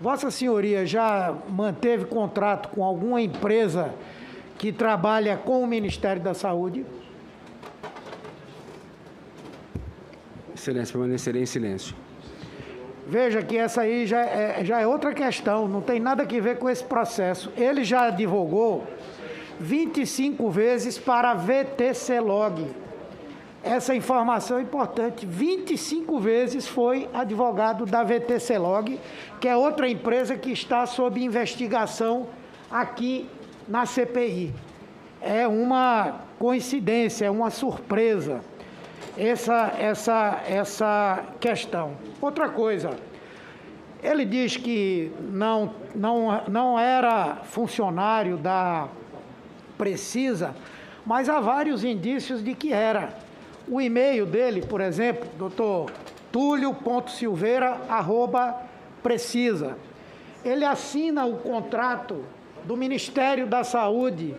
Vossa Senhoria já manteve contrato com alguma empresa que trabalha com o Ministério da Saúde? Excelência, permanecerei em silêncio. Veja que essa aí já é outra questão, não tem nada a ver com esse processo. Ele já advogou 25 vezes para a VTClog. Essa informação é importante. 25 vezes foi advogado da VTClog, que é outra empresa que está sob investigação aqui na CPI. É uma coincidência, é uma surpresa essa questão. Outra coisa, ele diz que não era funcionário da Precisa, mas há vários indícios de que era. O e-mail dele, por exemplo, doutor tulio.silveira@precisa. Ele assina o contrato do Ministério da Saúde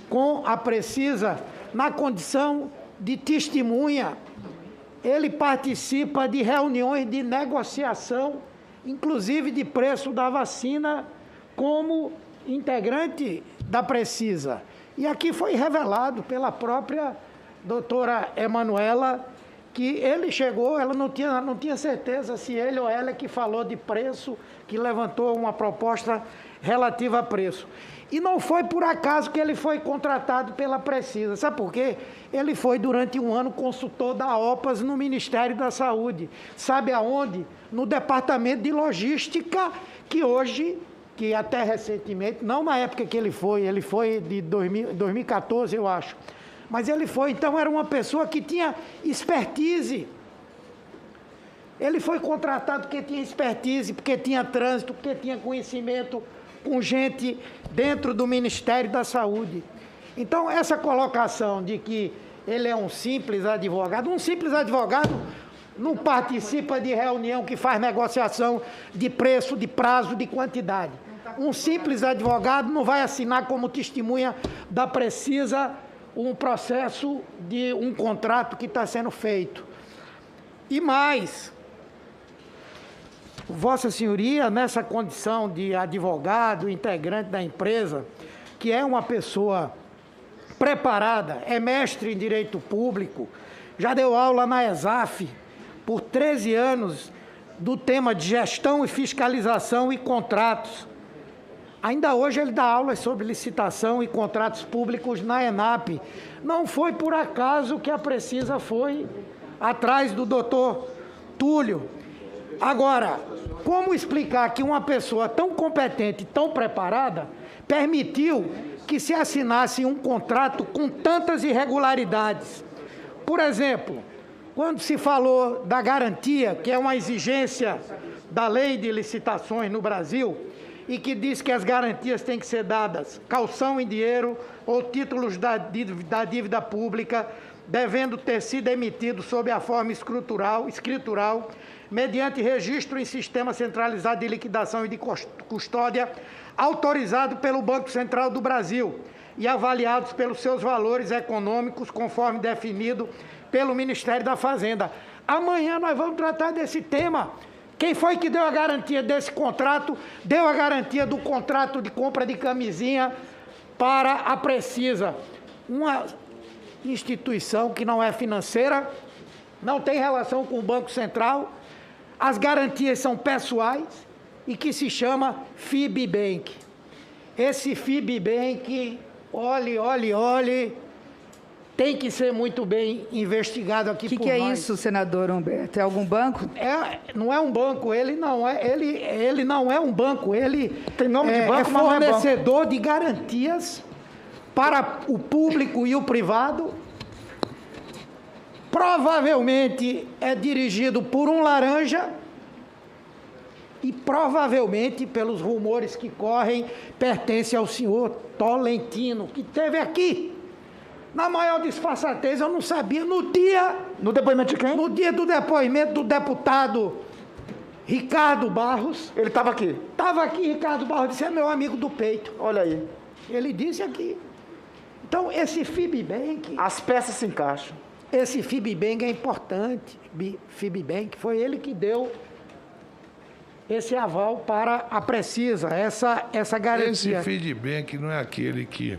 com a Precisa na condição de testemunha. Ele participa de reuniões de negociação, inclusive de preço da vacina, como integrante da Precisa. E aqui foi revelado pela própria doutora Emanuela que ele chegou, ela não tinha certeza se ele ou ela que falou de preço, que levantou uma proposta relativa a preço. E não foi por acaso que ele foi contratado pela Precisa. Sabe por quê? Ele foi durante um ano consultor da OPAS no Ministério da Saúde. Sabe aonde? No Departamento de Logística, que hoje, que até recentemente, não na época que ele foi de 2014, eu acho. Mas ele foi, então era uma pessoa que tinha expertise. Ele foi contratado porque tinha expertise, porque tinha trânsito, porque tinha conhecimento com gente dentro do Ministério da Saúde. Então, essa colocação de que ele é um simples advogado não participa de reunião que faz negociação de preço, de prazo, de quantidade. Um simples advogado não vai assinar como testemunha da Precisa um processo de um contrato que está sendo feito. E mais, Vossa Senhoria, nessa condição de advogado, integrante da empresa, que é uma pessoa preparada, é mestre em Direito Público, já deu aula na ESAF por 13 anos do tema de gestão e fiscalização e contratos. Ainda hoje ele dá aulas sobre licitação e contratos públicos na ENAP. Não foi por acaso que a Precisa foi atrás do doutor Túlio. Agora, como explicar que uma pessoa tão competente, tão preparada, permitiu que se assinasse um contrato com tantas irregularidades? Por exemplo, quando se falou da garantia, que é uma exigência da lei de licitações no Brasil, e que diz que as garantias têm que ser dadas calção em dinheiro ou títulos da dívida pública, devendo ter sido emitido sob a forma escritural, mediante registro em sistema centralizado de liquidação e de custódia, autorizado pelo Banco Central do Brasil e avaliados pelos seus valores econômicos, conforme definido pelo Ministério da Fazenda. Amanhã nós vamos tratar desse tema. Quem foi que deu a garantia desse contrato? Deu a garantia do contrato de compra de camisinha para a Precisa. Uma instituição que não é financeira, não tem relação com o Banco Central, as garantias são pessoais e que se chama FIBBank. Esse FIBBank, olhe, tem que ser muito bem investigado aqui por nós. O que é isso, senador Humberto? É algum banco? Não é um banco, ele não é um banco, ele tem nome de banco, é fornecedor de garantias para o público e o privado. Provavelmente é dirigido por um laranja e provavelmente, pelos rumores que correm, pertence ao senhor Tolentino, que esteve aqui. Na maior disfarçatez, eu não sabia. No depoimento de quem? No dia do depoimento do deputado Ricardo Barros. Ele estava aqui? Estava aqui, Ricardo Barros disse, é meu amigo do peito. Olha aí. Ele disse aqui. Então, esse FIBBank... As peças se encaixam. Esse FIBBank é importante. FIBBank foi ele que deu esse aval para a Precisa, essa garantia. Esse feedback não é aquele que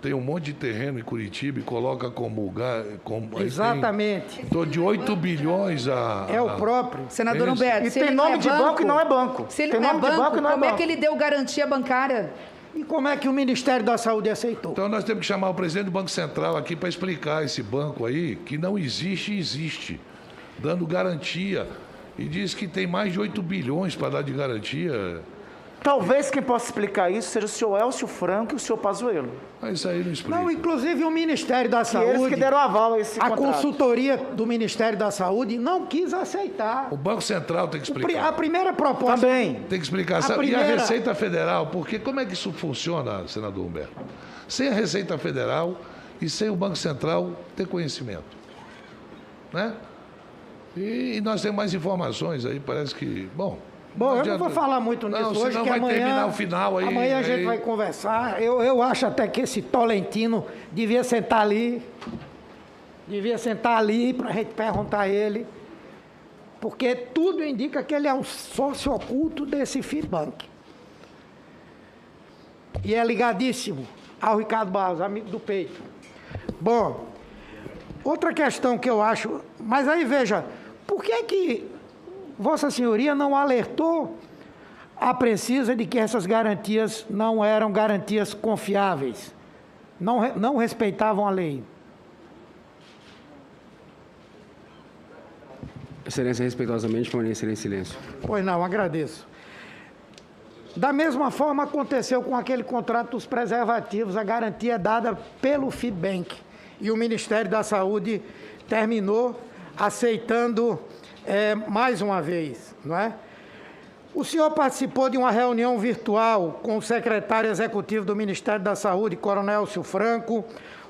tem um monte de terreno em Curitiba e coloca como lugar... Exatamente. Em torno de 8 bilhões a... É o próprio. Senador Esse. Humberto, E se tem ele nome não é de banco e não é banco. Se ele Tem não é nome de banco, banco e não é como é banco. que ele deu garantia bancária? E como é que o Ministério da Saúde aceitou? Então nós temos que chamar o presidente do Banco Central aqui para explicar esse banco aí, que não existe e existe, dando garantia. E diz que tem mais de 8 bilhões para dar de garantia. Talvez quem possa explicar isso seja o senhor Elcio Franco e o senhor Pazuello. Mas isso aí não explica. Não, inclusive o Ministério da E eles Saúde, que deram aval a esse a contrato. consultoria do Ministério da Saúde não quis aceitar. O Banco Central tem que A explicar. primeira proposta... Também. Tem que explicar. A E a primeira- Receita Federal, porque como é que isso funciona, senador Humberto? Sem a Receita Federal e sem o Banco Central ter conhecimento. Né? E nós temos mais informações aí, parece que... Bom, Bom, eu não adianta- vou falar muito nisso Não, hoje, senão que vai amanhã... terminar o final aí. Amanhã a gente aí- vai conversar. Eu acho até que esse Tolentino devia sentar ali. Devia sentar ali para a gente perguntar a ele. Porque tudo indica que ele é um sócio oculto desse FIBank. E é ligadíssimo ao Ricardo Barros, amigo do peito. Bom, outra questão que eu acho... Mas aí, veja, por que Vossa Senhoria não alertou a Precisa de que essas garantias não eram garantias confiáveis? Não respeitavam a lei? Excelência, respeitosamente, permanecer em silêncio. Pois não, agradeço. Da mesma forma aconteceu com aquele contrato dos preservativos, a garantia dada pelo FIBank. E o Ministério da Saúde terminou aceitando mais uma vez, não é? O senhor participou de uma reunião virtual com o secretário executivo do Ministério da Saúde, Coronel Elcio Franco,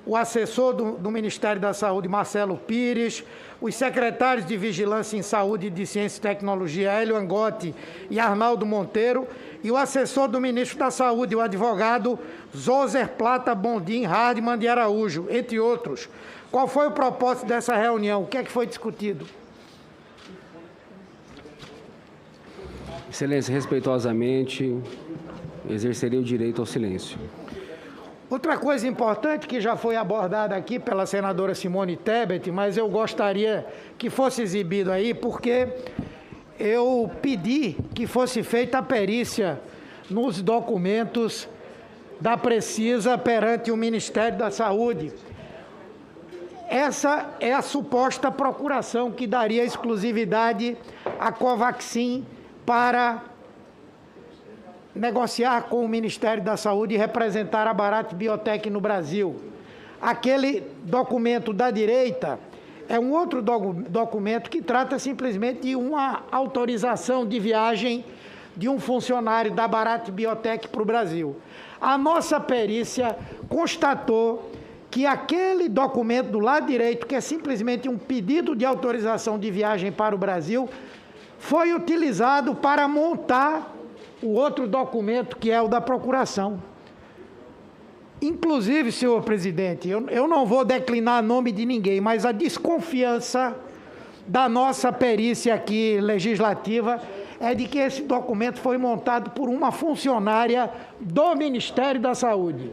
o assessor do Ministério da Saúde, Marcelo Pires, os secretários de Vigilância em Saúde e de Ciência e Tecnologia, Hélio Angotti e Arnaldo Monteiro, e o assessor do ministro da Saúde, o advogado Zoser Plata Bondim Hardman de Araújo, entre outros. Qual foi o propósito dessa reunião? O que é que foi discutido? Excelência, respeitosamente, exercerei o direito ao silêncio. Outra coisa importante que já foi abordada aqui pela senadora Simone Tebet, mas eu gostaria que fosse exibido aí, porque eu pedi que fosse feita a perícia nos documentos da Precisa perante o Ministério da Saúde. Essa é a suposta procuração que daria exclusividade à Covaxin para negociar com o Ministério da Saúde e representar a Bharat Biotech no Brasil. Aquele documento da direita é um outro documento que trata simplesmente de uma autorização de viagem de um funcionário da Bharat Biotech para o Brasil. A nossa perícia constatou que aquele documento do lado direito, que é simplesmente um pedido de autorização de viagem para o Brasil, foi utilizado para montar o outro documento, que é o da procuração. Inclusive, senhor presidente, eu não vou declinar nome de ninguém, mas a desconfiança da nossa perícia aqui legislativa é de que esse documento foi montado por uma funcionária do Ministério da Saúde.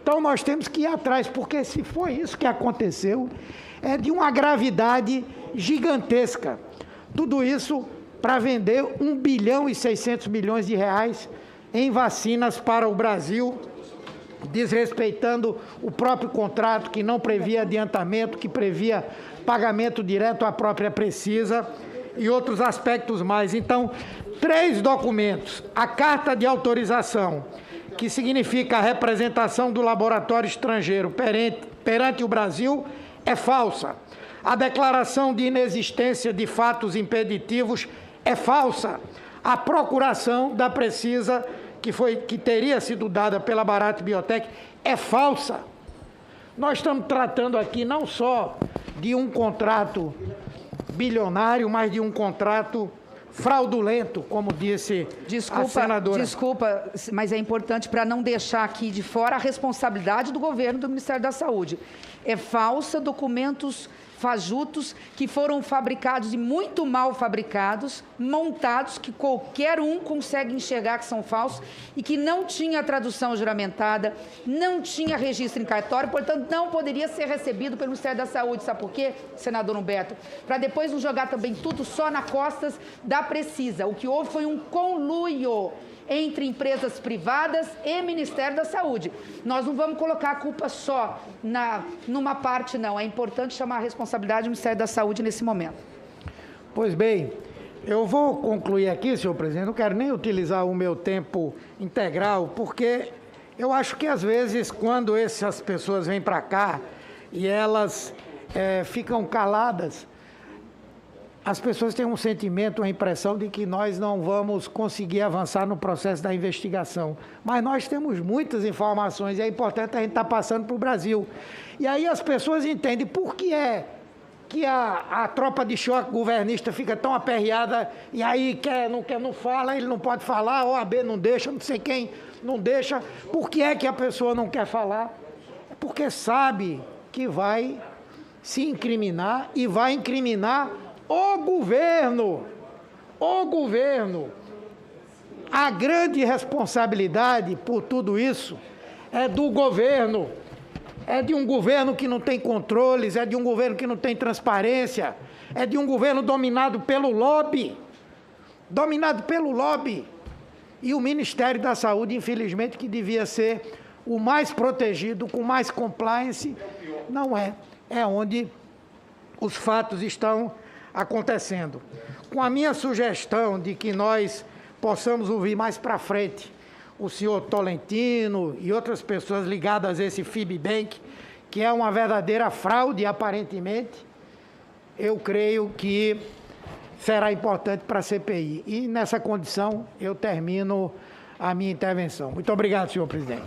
Então, nós temos que ir atrás, porque se foi isso que aconteceu, é de uma gravidade gigantesca. Tudo isso para vender 1 bilhão e 600 milhões de reais em vacinas para o Brasil, desrespeitando o próprio contrato, que não previa adiantamento, que previa pagamento direto à própria Precisa e outros aspectos mais. Então, 3 documentos. A carta de autorização, que significa a representação do laboratório estrangeiro perante o Brasil, é falsa. A declaração de inexistência de fatos impeditivos é falsa. A procuração da Precisa, que teria sido dada pela Bharat Biotech, é falsa. Nós estamos tratando aqui não só de um contrato bilionário, mas de um contrato fraudulento, como disse a senadora. Desculpa, mas é importante para não deixar aqui de fora a responsabilidade do governo do Ministério da Saúde. É falsa, documentos fajutos que foram fabricados e muito mal fabricados, montados, que qualquer um consegue enxergar que são falsos e que não tinha tradução juramentada, não tinha registro em cartório, portanto, não poderia ser recebido pelo Ministério da Saúde. Sabe por quê, senador Humberto? Para depois não jogar também tudo só nas costas da Precisa. O que houve foi um conluio entre empresas privadas e Ministério da Saúde. Nós não vamos colocar a culpa só numa parte, não. É importante chamar a responsabilidade do Ministério da Saúde nesse momento. Pois bem, eu vou concluir aqui, senhor presidente. Não quero nem utilizar o meu tempo integral, porque eu acho que, às vezes, quando essas pessoas vêm para cá e elas ficam caladas, as pessoas têm um sentimento, uma impressão de que nós não vamos conseguir avançar no processo da investigação. Mas nós temos muitas informações e é importante a gente estar passando para o Brasil. E aí as pessoas entendem por que é que a tropa de choque governista fica tão aperreada e aí não fala, ele não pode falar, a OAB não deixa, não sei quem não deixa. Por que é que a pessoa não quer falar? É porque sabe que vai se incriminar e vai incriminar o governo. A grande responsabilidade por tudo isso é do governo. É de um governo que não tem controles, é de um governo que não tem transparência, é de um governo dominado pelo lobby. E o Ministério da Saúde, infelizmente, que devia ser o mais protegido, com mais compliance, não é. É onde os fatos estão acontecendo. Com a minha sugestão de que nós possamos ouvir mais para frente o senhor Tolentino e outras pessoas ligadas a esse FIBBank, que é uma verdadeira fraude, aparentemente, eu creio que será importante para a CPI. E, nessa condição, eu termino a minha intervenção. Muito obrigado, senhor presidente.